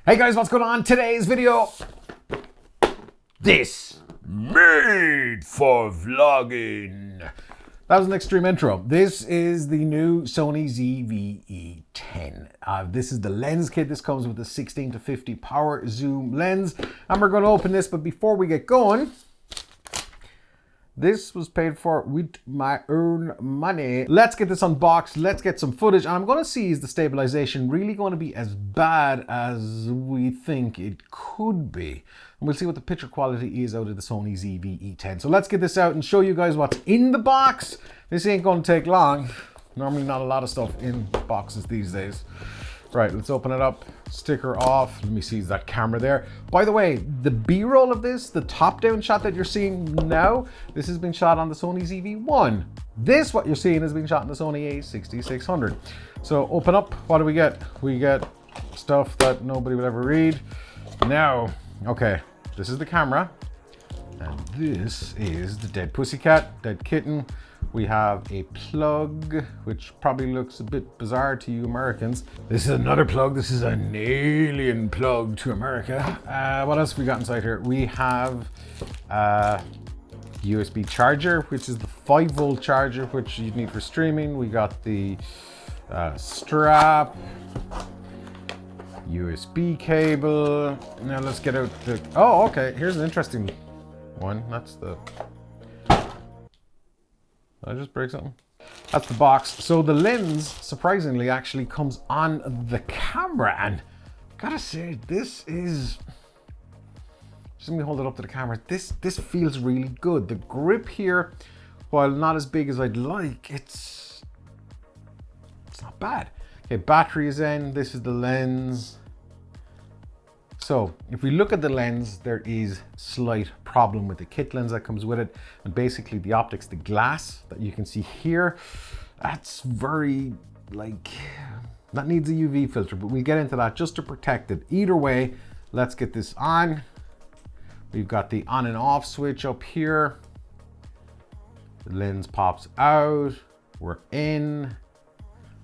Hey guys, what's going on? Today's video, this made for vlogging. That was an extreme intro. This is the new Sony ZVE 10. This is the lens kit. This comes with a 16 to 50 power zoom lens. And we're going to open this, but before we get going, this was paid for with my own money. Let's get this unboxed. Let's get some footage. And I'm going to see, is the stabilization really going to be as bad as we think it could be? And we'll see what the picture quality is out of the Sony ZVE 10. So let's get this out and show you guys what's in the box. This ain't going to take long. Normally not a lot of stuff in boxes these days. Right, let's open it up. Sticker off. Let me see, is that camera there? By the way, the B-roll of this, the top-down shot that you're seeing now, this has been shot on the Sony ZV-1. This, what you're seeing, has been shot on the Sony A6600. So open up, what do we get? We get stuff that nobody will ever read. Now, okay, this is the camera. And this is the dead pussycat, dead kitten. We have a plug, which probably looks a bit bizarre to you Americans. This is another plug. This is an alien plug to America. What else we got inside here? We have a USB charger, which is the 5-volt charger, which you need for streaming. We got the strap, USB cable. Now let's get out the, oh, okay, here's an interesting one. That's the, did I just break something? That's the box. So the lens, surprisingly, actually comes on the camera. And gotta say, this is, just let me hold it up to the camera. This feels really good. The grip here, while not as big as I'd like, it's not bad. Okay, battery is in. This is the lens. So if we look at the lens, there is slight problem with the kit lens that comes with it. And basically the optics, the glass that you can see here, that's very like, that needs a UV filter, but we'll get into that just to protect it. Either way, let's get this on. We've got the on and off switch up here. The lens pops out, we're in.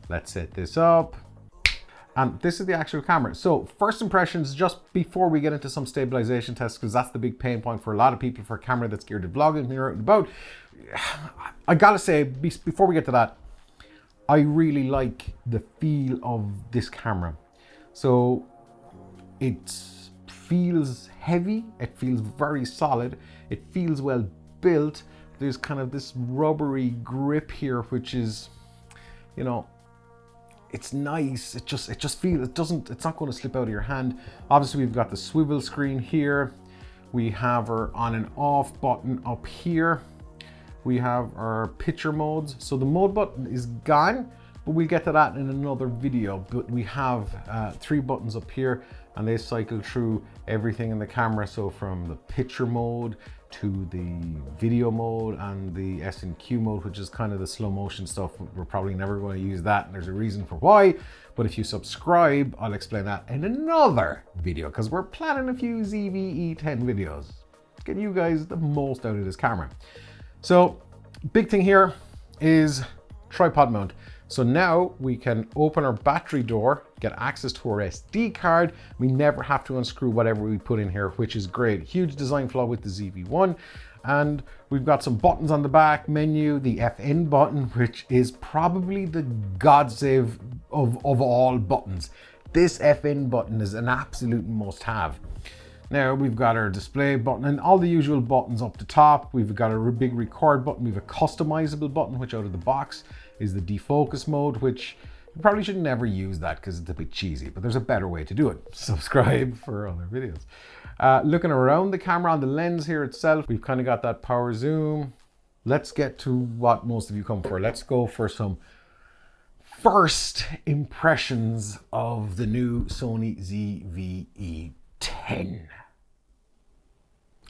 Let's set this up. And this is the actual camera. So first impressions, just before we get into some stabilization tests, because that's the big pain point for a lot of people for a camera that's geared to vlogging here out and about. I gotta say, before we get to that, I really like the feel of this camera. So it feels heavy, it feels very solid, it feels well built. There's kind of this rubbery grip here, which is, you know, it's nice. It just feels, it's not going to slip out of your hand. Obviously we've got the swivel screen here. We have our on and off button up here. We have our picture modes. So the mode button is gone, but we'll get to that in another video. But we have 3 buttons up here and they cycle through everything in the camera. So from the picture mode to the video mode and the S&Q mode, which is kind of the slow motion stuff. We're probably never going to use that, and there's a reason for why. But if you subscribe, I'll explain that in another video, because we're planning a few ZVE 10 videos. Get you guys the most out of this camera. So big thing here is tripod mount. So now we can open our battery door, get access to our SD card. We never have to unscrew whatever we put in here, which is great. Huge design flaw with the ZV-1. And we've got some buttons on the back menu, the FN button, which is probably the godsave of all buttons. This FN button is an absolute must-have. Now we've got our display button and all the usual buttons up the top. We've got a big record button. We have a customizable button, which out of the box is the defocus mode, which you probably should never use that because it's a bit cheesy, but there's a better way to do it. Subscribe for other videos. Looking around the camera on the lens here itself, we've kind of got that power zoom. Let's get to what most of you come for. Let's go for some first impressions of the new Sony ZVE 10.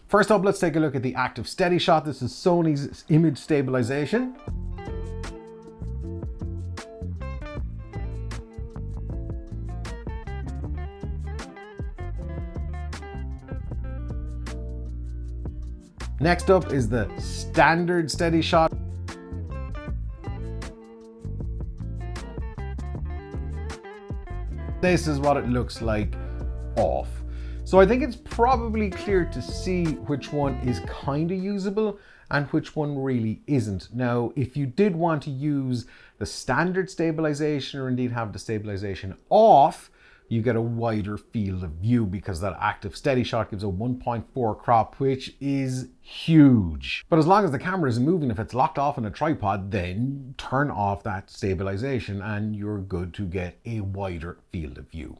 First up, let's take a look at the Active Steady Shot. This is Sony's image stabilization. Next up is the standard Steady Shot. This is what it looks like off. So I think it's probably clear to see which one is kind of usable and which one really isn't. Now, if you did want to use the standard stabilization or indeed have the stabilization off, you get a wider field of view because that active steady shot gives a 1.4 crop, which is huge. But as long as the camera isn't moving, if it's locked off on a tripod, then turn off that stabilization and you're good to get a wider field of view.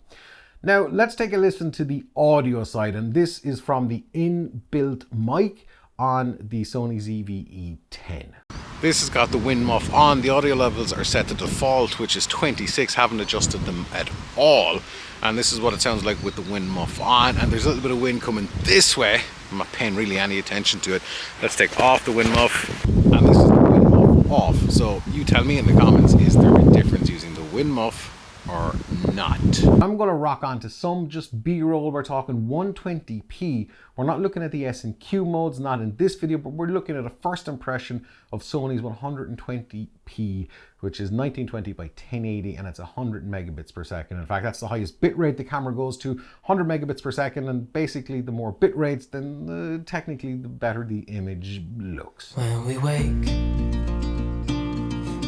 Now, let's take a listen to the audio side, and this is from the inbuilt mic on the Sony ZVE 10. This has got the wind muff on. The audio levels are set to default, which is 26. Haven't adjusted them at all. And this is what it sounds like with the wind muff on. And there's a little bit of wind coming this way. I'm not paying really any attention to it. Let's take off the wind muff. And this is the wind muff off. So you tell me in the comments, is there a difference using the wind muff or not? I'm going to rock on to some just B-roll. We're talking 120p. We're not looking at the S&Q modes, not in this video, but we're looking at a first impression of Sony's 120p, which is 1920 by 1080, and it's 100 megabits per second. In fact, that's the highest bit rate the camera goes to, 100 megabits per second, and basically the more bit rates, then technically the better the image looks. When we wake,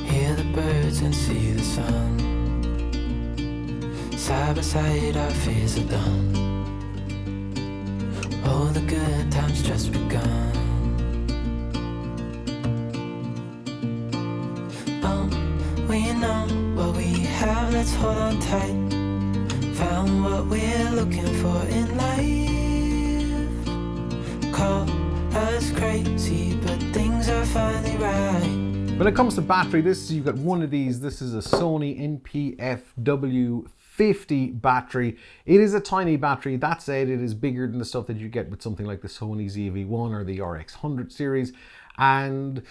hear the birds and see the sun. Side by side, our fears are done. All the good times just begun. We know what we have, let's hold on tight. Found what we're looking for in life. Call us crazy, but things are finally right. When it comes to battery, you've got one of these. This is a Sony NP-FW50 battery. It is a tiny battery. That said, it is bigger than the stuff that you get with something like the Sony ZVE-1 or the RX100 series. And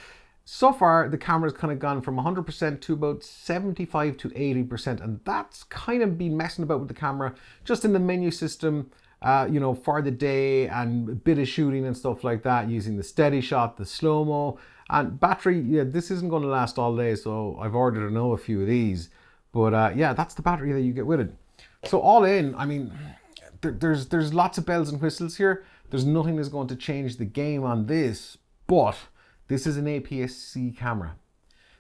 so far, the camera's kind of gone from 100% to about 75 to 80%. And that's kind of been messing about with the camera just in the menu system, you know, for the day and a bit of shooting and stuff like that, using the steady shot, the slow-mo. And battery, yeah, this isn't going to last all day, so I've ordered a few of these. But yeah, that's the battery that you get with it. So all in, I mean, there's lots of bells and whistles here. There's nothing that's going to change the game on this, but this is an APS-C camera.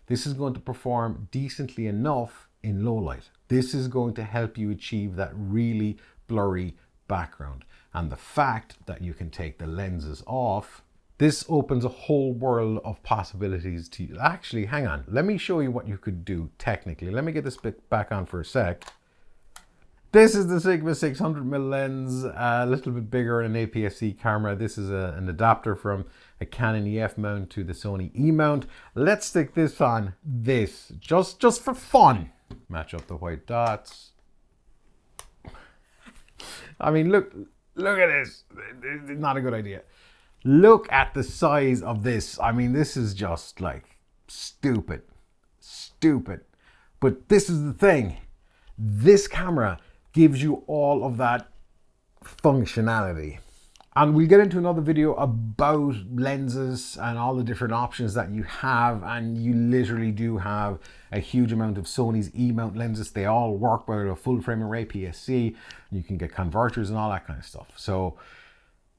This is going to perform decently enough in low light. This is going to help you achieve that really blurry background. And the fact that you can take the lenses off, this opens a whole world of possibilities to you. Actually, hang on. Let me show you what you could do technically. Let me get this bit back on for a sec. This is the Sigma 600mm lens, a little bit bigger in an APS-C camera. This is an adapter from a Canon EF mount to the Sony E mount. Let's stick this on this, just for fun. Match up the white dots. I mean, look at this. It's not a good idea. Look at the size of this. I mean, this is just like stupid. But this is the thing. This camera gives you all of that functionality. And we'll get into another video about lenses and all the different options that you have. And you literally do have a huge amount of Sony's E-mount lenses. They all work with a full frame array APS-C. You can get converters and all that kind of stuff. So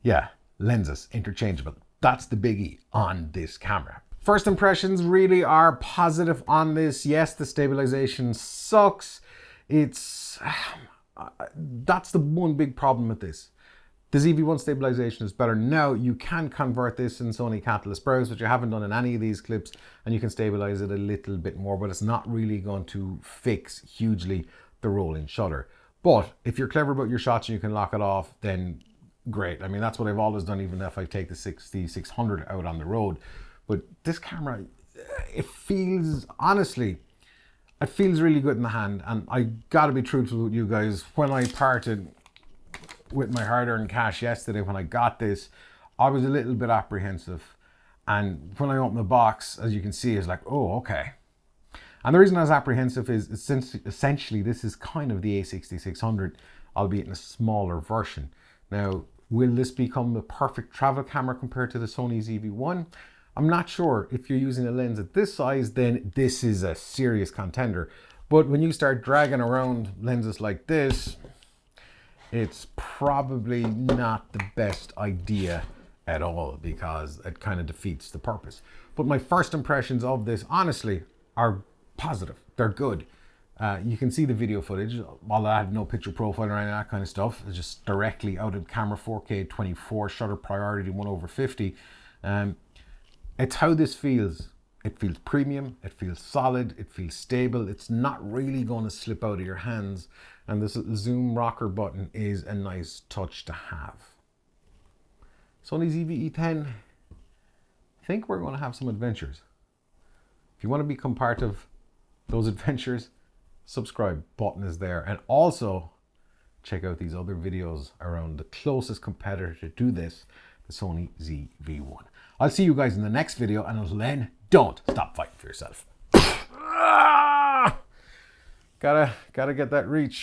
yeah, lenses, interchangeable. That's the biggie on this camera. First impressions really are positive on this. Yes, the stabilization sucks. That's the one big problem with this. The ZV-1 stabilization is better. Now you can convert this in Sony Catalyst Browse, which I haven't done in any of these clips, and you can stabilize it a little bit more, but it's not really going to fix hugely the rolling shutter. But if you're clever about your shots and you can lock it off, then great. I mean, that's what I've always done, even if I take the 600 out on the road. But this camera, it feels, honestly, it feels really good in the hand. And I gotta be truthful with you guys. When I parted with my hard-earned cash yesterday, when I got this, I was a little bit apprehensive. And when I opened the box, as you can see, it's like, oh, okay. And the reason I was apprehensive is essentially this is kind of the A6600, albeit in a smaller version. Now, will this become the perfect travel camera compared to the Sony ZV-1? I'm not sure. If you're using a lens at this size, then this is a serious contender. But when you start dragging around lenses like this, it's probably not the best idea at all, because it kind of defeats the purpose. But my first impressions of this, honestly, are positive. They're good. You can see the video footage. While I had no picture profile or any of that kind of stuff, it's just directly out of camera, 4K 24, shutter priority 1/50. It's how this feels. It feels premium, it feels solid, it feels stable. It's not really going to slip out of your hands. And this zoom rocker button is a nice touch to have. Sony ZVE 10, I think we're going to have some adventures. If you want to become part of those adventures, subscribe button is there. And also check out these other videos around the closest competitor to do this, the Sony ZV-1. I'll see you guys in the next video, and until then, don't stop fighting for yourself. Gotta get that reach.